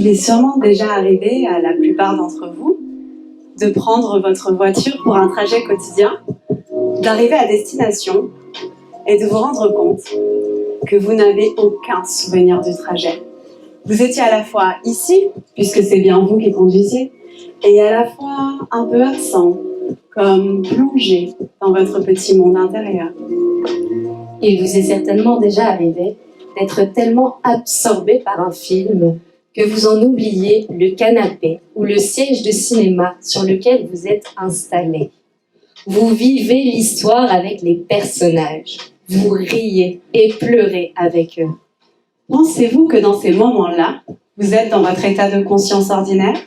Il est sûrement déjà arrivé à la plupart d'entre vous de prendre votre voiture pour un trajet quotidien, d'arriver à destination et de vous rendre compte que vous n'avez aucun souvenir du trajet. Vous étiez à la fois ici, puisque c'est bien vous qui conduisiez, et à la fois un peu absent, comme plongé dans votre petit monde intérieur. Il vous est certainement déjà arrivé d'être tellement absorbé par un film que vous en oubliez le canapé ou le siège de cinéma sur lequel vous êtes installé. Vous vivez l'histoire avec les personnages. Vous riez et pleurez avec eux. Pensez-vous que dans ces moments-là, vous êtes dans votre état de conscience ordinaire?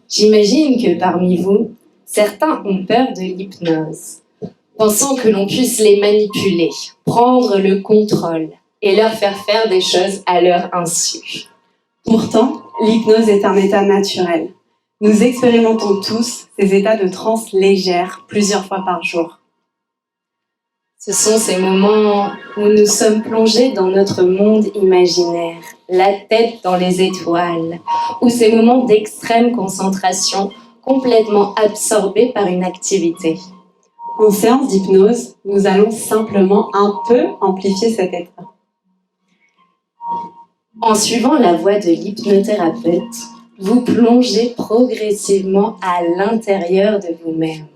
J'imagine que parmi vous, certains ont peur de l'hypnose, pensant que l'on puisse les manipuler, prendre le contrôle et leur faire des choses à leur insu. Pourtant, l'hypnose est un état naturel. Nous expérimentons tous ces états de transe légère plusieurs fois par jour. Ce sont ces moments où nous sommes plongés dans notre monde imaginaire, la tête dans les étoiles, ou ces moments d'extrême concentration, complètement absorbés par une activité. En séance d'hypnose, nous allons simplement un peu amplifier cet état. En suivant la voie de l'hypnothérapeute, vous plongez progressivement à l'intérieur de vous-même.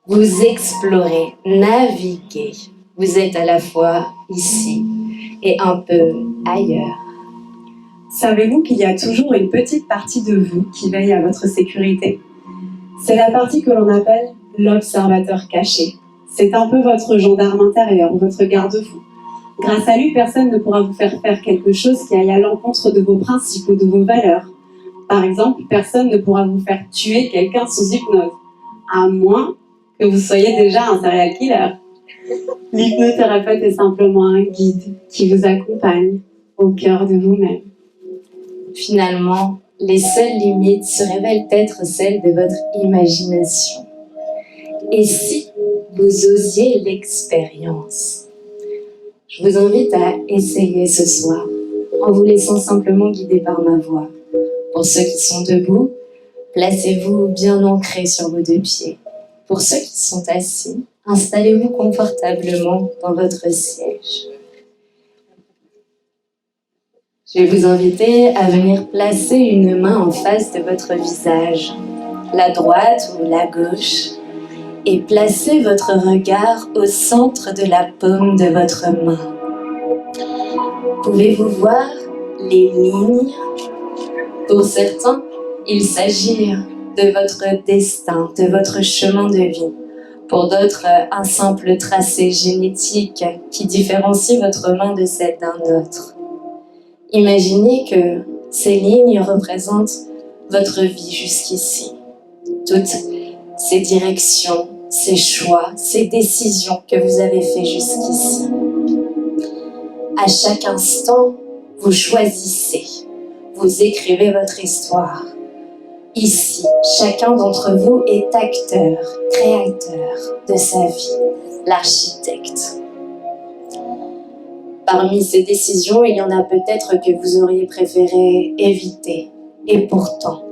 Vous explorez, naviguez. Vous êtes à la fois ici et un peu ailleurs. Savez-vous qu'il y a toujours une petite partie de vous qui veille à votre sécurité? C'est la partie que l'on appelle l'observateur caché. C'est un peu votre gendarme intérieur, votre garde-fou. Grâce à lui, personne ne pourra vous faire quelque chose qui aille à l'encontre de vos principes ou de vos valeurs. Par exemple, personne ne pourra vous faire tuer quelqu'un sous hypnose, à moins que vous soyez déjà un serial killer. L'hypnothérapeute est simplement un guide qui vous accompagne au cœur de vous-même. Finalement, les seules limites se révèlent être celles de votre imagination. Et si vous osiez l'expérience? Je vous invite à essayer ce soir, en vous laissant simplement guider par ma voix. Pour ceux qui sont debout, placez-vous bien ancrés sur vos deux pieds. Pour ceux qui sont assis, installez-vous confortablement dans votre siège. Je vais vous inviter à venir placer une main en face de votre visage, la droite ou la gauche, et placez votre regard au centre de la paume de votre main. Pouvez-vous voir les lignes? Pour certains, il s'agit de votre destin, de votre chemin de vie. Pour d'autres, un simple tracé génétique qui différencie votre main de celle d'un autre. Imaginez que ces lignes représentent votre vie jusqu'ici. Toutes ces directions, ces choix, ces décisions que vous avez fait jusqu'ici. À chaque instant, vous choisissez, vous écrivez votre histoire. Ici, chacun d'entre vous est acteur, créateur de sa vie, l'architecte. Parmi ces décisions, il y en a peut-être que vous auriez préféré éviter. Et pourtant,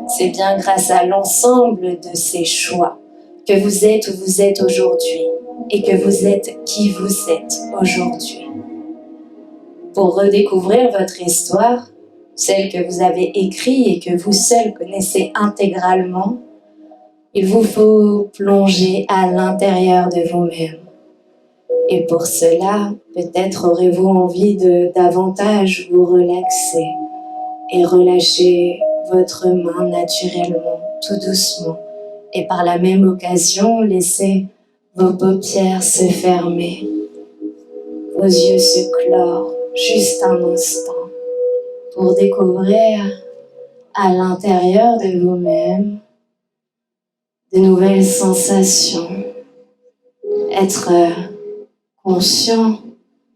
c'est bien grâce à l'ensemble de ces choix que vous êtes où vous êtes aujourd'hui et que vous êtes qui vous êtes aujourd'hui. Pour redécouvrir votre histoire, celle que vous avez écrite et que vous seul connaissez intégralement, il vous faut plonger à l'intérieur de vous-même. Et pour cela, peut-être aurez-vous envie de davantage vous relaxer et relâcher votre main naturellement, tout doucement. Et par la même occasion, laissez vos paupières se fermer, vos yeux se clore juste un instant pour découvrir à l'intérieur de vous-même de nouvelles sensations, être conscient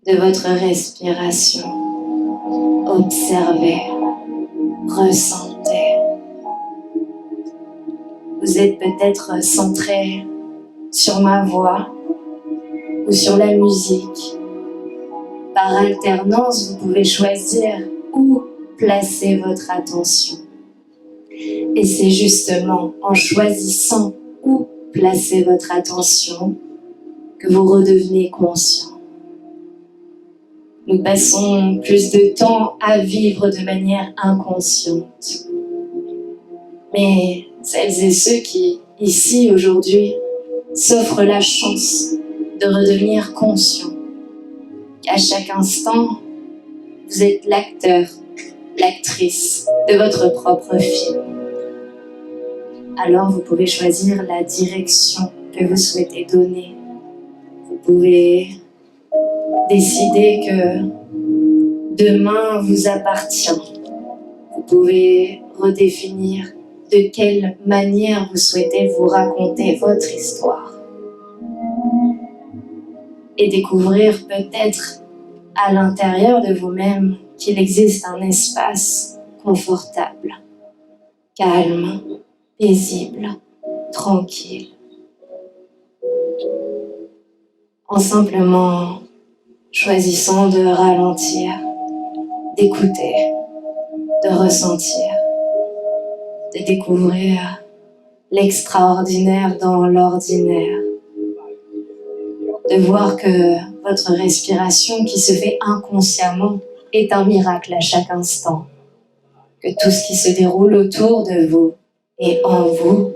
de votre respiration, observez, ressentez. Vous êtes peut-être centré sur ma voix ou sur la musique. Par alternance, vous pouvez choisir où placer votre attention. Et c'est justement en choisissant où placer votre attention que vous redevenez conscient. Nous passons plus de temps à vivre de manière inconsciente. Mais celles et ceux qui, ici, aujourd'hui, s'offrent la chance de redevenir conscients, qu'à chaque instant, vous êtes l'acteur, l'actrice de votre propre film. Alors vous pouvez choisir la direction que vous souhaitez donner. Vous pouvez décider que demain vous appartient. Vous pouvez redéfinir de quelle manière vous souhaitez vous raconter votre histoire. Et découvrir peut-être à l'intérieur de vous-même qu'il existe un espace confortable, calme, paisible, tranquille. En simplement choisissant de ralentir, d'écouter, de ressentir, de découvrir l'extraordinaire dans l'ordinaire, de voir que votre respiration qui se fait inconsciemment est un miracle à chaque instant, que tout ce qui se déroule autour de vous et en vous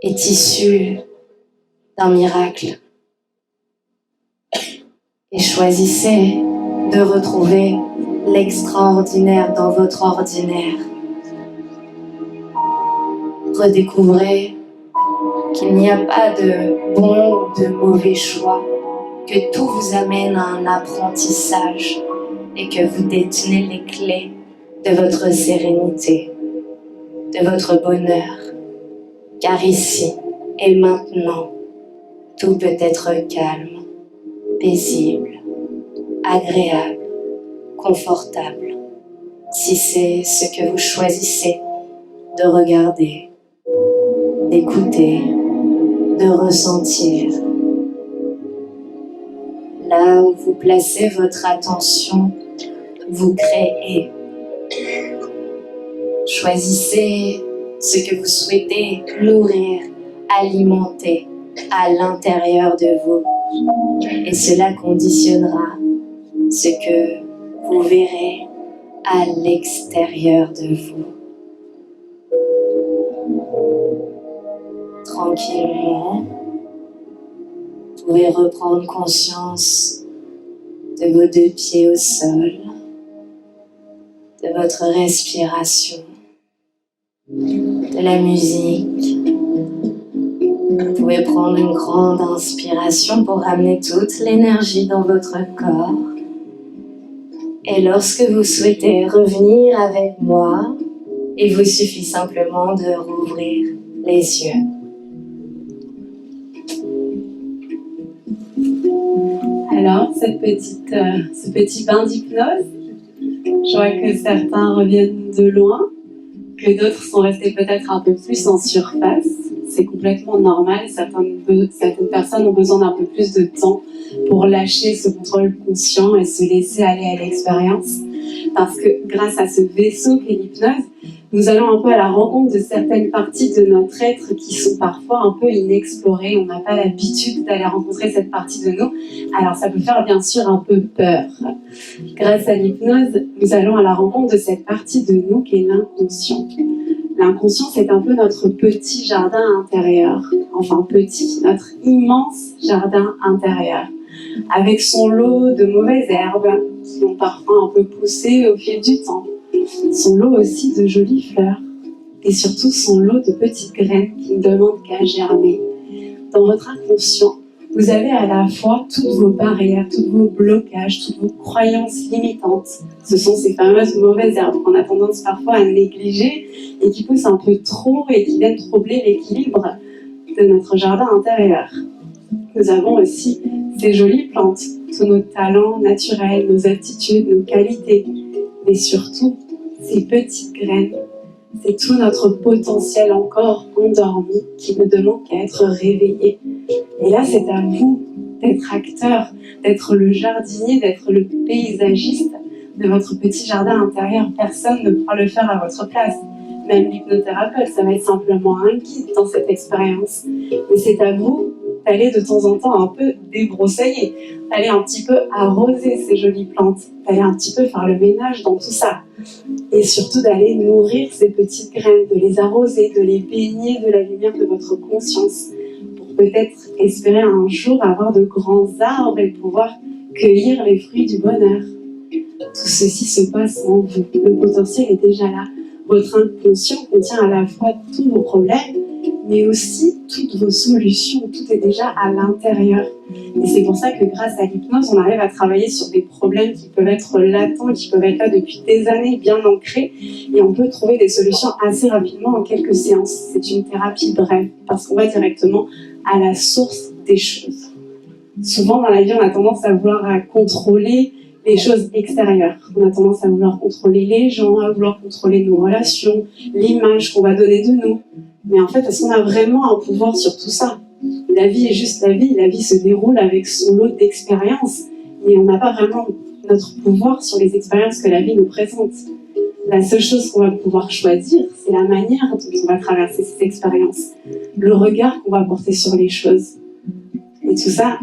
est issu d'un miracle. Et choisissez de retrouver l'extraordinaire dans votre ordinaire. Redécouvrez qu'il n'y a pas de bon ou de mauvais choix, que tout vous amène à un apprentissage et que vous détenez les clés de votre sérénité, de votre bonheur. Car ici et maintenant, tout peut être calme, paisible, agréable, confortable, si c'est ce que vous choisissez de regarder, d'écouter, de ressentir. Là où vous placez votre attention, vous créez. Choisissez ce que vous souhaitez nourrir, alimenter à l'intérieur de vous. Et cela conditionnera ce que vous verrez à l'extérieur de vous. Tranquillement, vous pouvez reprendre conscience de vos deux pieds au sol, de votre respiration, de la musique. Vous pouvez prendre une grande inspiration pour ramener toute l'énergie dans votre corps. Et lorsque vous souhaitez revenir avec moi, il vous suffit simplement de rouvrir les yeux. Alors, ce petit bain d'hypnose, je vois que certains reviennent de loin, que d'autres sont restés peut-être un peu plus en surface. C'est complètement normal, certaines personnes ont besoin d'un peu plus de temps pour lâcher ce contrôle conscient et se laisser aller à l'expérience. Parce que grâce à ce vaisseau qu'est l'hypnose, nous allons un peu à la rencontre de certaines parties de notre être qui sont parfois un peu inexplorées. On n'a pas l'habitude d'aller rencontrer cette partie de nous. Alors ça peut faire bien sûr un peu peur. Grâce à l'hypnose, nous allons à la rencontre de cette partie de nous qui est l'inconscient. L'inconscient, c'est un peu notre petit jardin intérieur. Enfin petit, notre immense jardin intérieur. Avec son lot de mauvaises herbes qui ont parfois un peu poussé au fil du temps. Son lot aussi de jolies fleurs. Et surtout son lot de petites graines qui ne demandent qu'à germer. Dans votre inconscient, vous avez à la fois toutes vos barrières, tous vos blocages, toutes vos croyances limitantes. Ce sont ces fameuses mauvaises herbes qu'on a tendance parfois à négliger et qui poussent un peu trop et qui viennent troubler l'équilibre de notre jardin intérieur. Nous avons aussi ces jolies plantes, tous nos talents naturels, nos aptitudes, nos qualités, mais surtout ces petites graines. C'est tout notre potentiel encore endormi qui ne demande qu'à être réveillé. Et là, c'est à vous d'être acteur, d'être le jardinier, d'être le paysagiste de votre petit jardin intérieur. Personne ne pourra le faire à votre place. Même l'hypnothérapeute, ça va être simplement un guide dans cette expérience. Mais c'est à vous d'aller de temps en temps un peu débroussailler, d'aller un petit peu arroser ces jolies plantes, d'aller un petit peu faire le ménage dans tout ça. Et surtout d'aller nourrir ces petites graines, de les arroser, de les baigner de la lumière de votre conscience, pour peut-être espérer un jour avoir de grands arbres et pouvoir cueillir les fruits du bonheur. Tout ceci se passe en vous. Le potentiel est déjà là. Votre inconscient contient à la fois tous vos problèmes, mais aussi toutes vos solutions. Tout est déjà à l'intérieur. Et c'est pour ça que grâce à l'hypnose, on arrive à travailler sur des problèmes qui peuvent être latents, qui peuvent être là depuis des années, bien ancrés, et on peut trouver des solutions assez rapidement en quelques séances. C'est une thérapie brève, parce qu'on va directement à la source des choses. Souvent dans la vie, on a tendance à vouloir contrôler les choses extérieures. On a tendance à vouloir contrôler les gens, à vouloir contrôler nos relations, l'image qu'on va donner de nous. Mais en fait, est-ce qu'on a vraiment un pouvoir sur tout ça ? La vie est juste la vie se déroule avec son lot d'expériences, mais on n'a pas vraiment notre pouvoir sur les expériences que la vie nous présente. La seule chose qu'on va pouvoir choisir, c'est la manière dont on va traverser ces expériences, le regard qu'on va porter sur les choses. Et tout ça,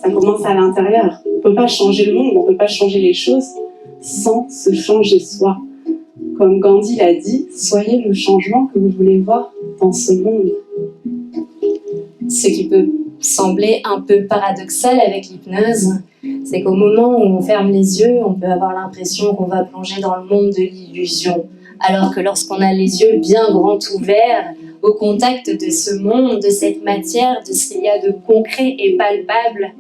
ça commence à l'intérieur. On ne peut pas changer le monde, on ne peut pas changer les choses sans se changer soi. Comme Gandhi l'a dit, soyez le changement que vous voulez voir dans ce monde. Ce qui peut sembler un peu paradoxal avec l'hypnose, c'est qu'au moment où on ferme les yeux, on peut avoir l'impression qu'on va plonger dans le monde de l'illusion. Alors que lorsqu'on a les yeux bien grands ouverts, au contact de ce monde, de cette matière, de ce qu'il y a de concret et palpable,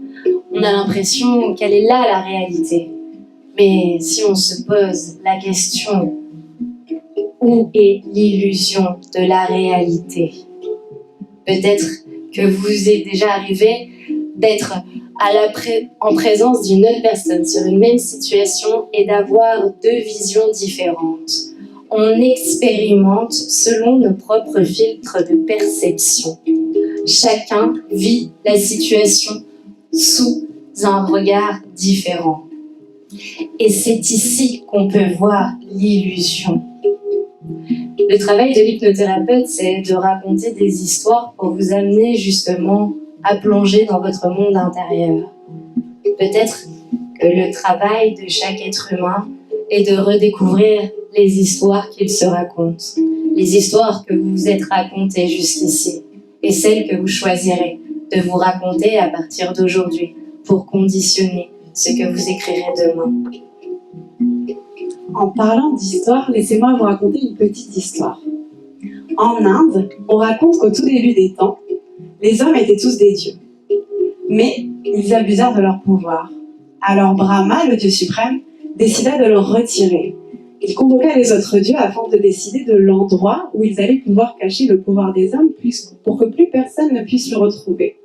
on a l'impression qu'elle est là, la réalité. Mais si on se pose la question, où est l'illusion de la réalité ? Peut-être que vous est déjà arrivé d'être en présence d'une autre personne sur une même situation et d'avoir deux visions différentes. On expérimente selon nos propres filtres de perception. Chacun vit la situation sous un regard différent. Et c'est ici qu'on peut voir l'illusion. Le travail de l'hypnothérapeute, c'est de raconter des histoires pour vous amener justement à plonger dans votre monde intérieur. Peut-être que le travail de chaque être humain est de redécouvrir les histoires qu'il se raconte, les histoires que vous vous êtes racontées jusqu'ici, et celles que vous choisirez de vous raconter à partir d'aujourd'hui pour conditionner ce que vous écrirez demain. En parlant d'histoire, laissez-moi vous raconter une petite histoire. En Inde, on raconte qu'au tout début des temps, les hommes étaient tous des dieux. Mais ils abusèrent de leur pouvoir. Alors Brahma, le dieu suprême, décida de leur retirer. Il convoqua les autres dieux afin de décider de l'endroit où ils allaient pouvoir cacher le pouvoir des hommes pour que plus personne ne puisse le retrouver.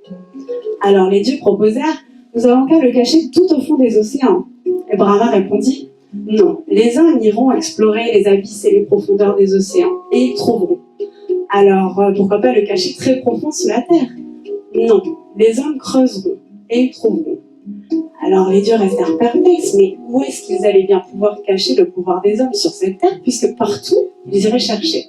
Alors les dieux proposèrent « Nous avons qu'à le cacher tout au fond des océans ». Et Brahma répondit « Non, les hommes iront explorer les abysses et les profondeurs des océans, et ils trouveront. Alors, pourquoi pas le cacher très profond sous la terre ? Non, les hommes creuseront, et ils trouveront. » Alors les dieux restèrent perplexes, mais où est-ce qu'ils allaient bien pouvoir cacher le pouvoir des hommes sur cette terre, puisque partout, ils iraient chercher ?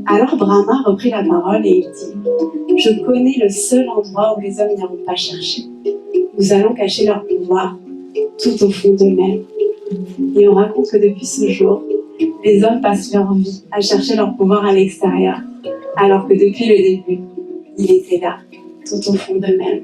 Alors Brahma reprit la parole et il dit « Je connais le seul endroit où les hommes n'iront pas chercher. Nous allons cacher leur pouvoir tout au fond d'eux-mêmes. » Et on raconte que depuis ce jour, les hommes passent leur vie à chercher leur pouvoir à l'extérieur, alors que depuis le début, il était là, tout au fond d'eux-mêmes.